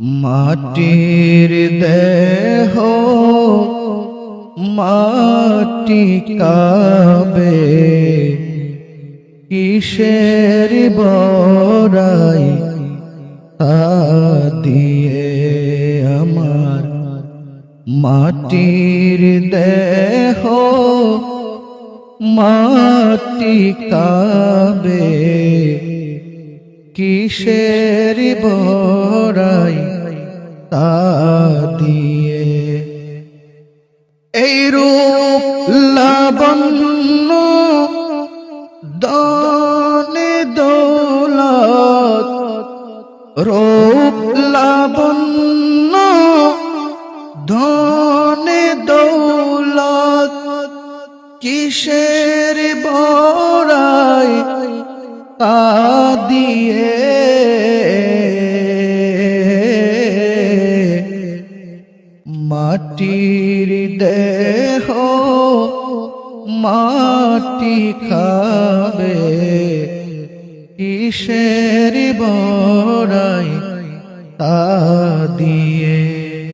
মাটির দেহ মাটি কাবে, কিসের বড়াই তা দিয়ে আমার। মাটির দেহ মাটি কাবে, কিসের বড়াই তা দিয়ে। এই রূপ লাবণ্য দানে দৌলত, রূপ লাবণ্য ধনে দৌলত, কিসের বড়াই তা দিয়ে। মাটির দেহ মাটি খাবে, কিসের বড়াই তা দিয়ে।